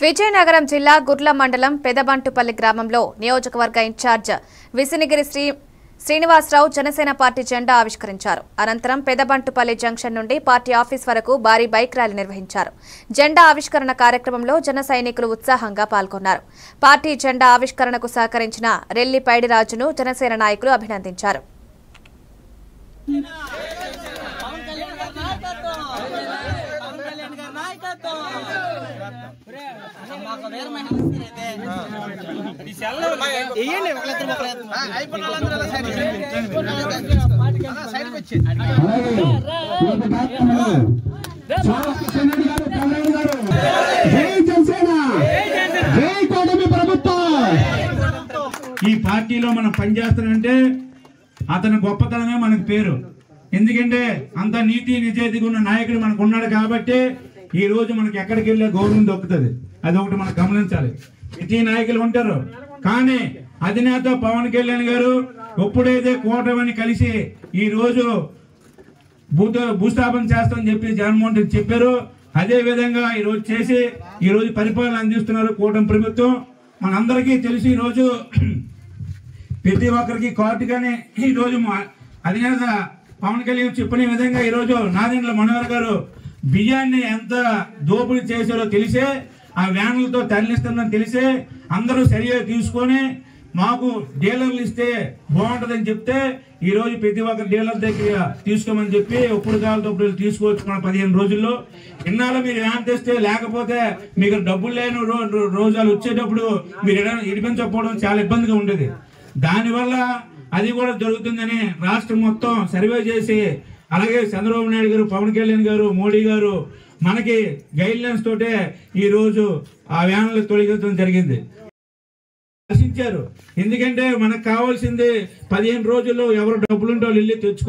విజయనగరం జిల్లా గుర్ల మండలం పెదబంటుపల్లి గ్రామంలో నియోజకవర్గ ఇన్ఛార్జ్ విసినిగిరి శ్రీనివాసరావు జనసేన పార్టీ జెండా ఆవిష్కరించారు. అనంతరం పెదబంటుపల్లి జంక్షన్ నుండి పార్టీ ఆఫీస్ వరకు భారీ బైక్ ర్యాలీ నిర్వహించారు. జెండా ఆవిష్కరణ కార్యక్రమంలో జన సైనికులు ఉత్సాహంగా పాల్గొన్నారు. పార్టీ జెండా ఆవిష్కరణకు సహకరించిన రెల్లి పైడిరాజును జనసేన నాయకులు అభినందించారు. ఈ పార్టీలో మనం పనిచేస్తానంటే అతని గొప్పతనమే మనకు పేరు. ఎందుకంటే అంత నీతి నిజాయితీగా ఉన్న నాయకుడు మనకు ఉన్నాడు కాబట్టి ఈ రోజు మనకి ఎక్కడికి వెళ్ళే గౌరవం దొక్కుతుంది. అది ఒకటి మనం గమనించాలి. ప్రతి నాయకులు ఉంటారు, కానీ అధినేత పవన్ కళ్యాణ్ గారు ఎప్పుడైతే కూటమిని కలిసి ఈ రోజు భూస్థాపన చేస్తామని చెప్పి జగన్మోహన్ రెడ్డి చెప్పారు, అదే విధంగా ఈ రోజు చేసి ఈ రోజు పరిపాలన అందిస్తున్నారు కూటమి ప్రభుత్వం. మనందరికీ తెలిసి ఈ రోజు ప్రతి ఒక్కరికి కార్డుగానే ఈ రోజు అధినేత పవన్ కళ్యాణ్ చెప్పిన విధంగా ఈ రోజు నాదెండ్ల మనోహర్ గారు బియ్యాన్ని ఎంత దోపిడీ చేశారో తెలిసే ఆ వ్యాన్లతో తరలిస్తుందని తెలిసే అందరూ సరిగా తీసుకొని మాకు డీలర్లు ఇస్తే బాగుంటుందని చెప్తే ఈ రోజు ప్రతి ఒక్క డీలర్ దగ్గర తీసుకోమని చెప్పి ఎప్పుడు కావాలతో తీసుకోవచ్చు. 15 రోజుల్లో ఇన్నాళ్ళు మీరు వ్యాన్ తెస్తే లేకపోతే మీకు డబ్బులు లేని రోజులు వచ్చేటప్పుడు మీరు ఇడిపించకపోవడం చాలా ఇబ్బందిగా ఉండేది. దానివల్ల అది కూడా జరుగుతుందని రాష్ట్రం మొత్తం సర్వే చేసి, అలాగే చంద్రబాబు నాయుడు గారు, పవన్ కళ్యాణ్ గారు, మోడీ గారు మనకి గైడ్ లైన్స్ తోటే ఈ రోజు ఆ వ్యాన్లు తొలగించడం జరిగింది. ఆశించారు, ఎందుకంటే మనకు కావాల్సింది 15 రోజుల్లో ఎవరు డబ్బులుంటే వాళ్ళు వెళ్ళి తెచ్చుకో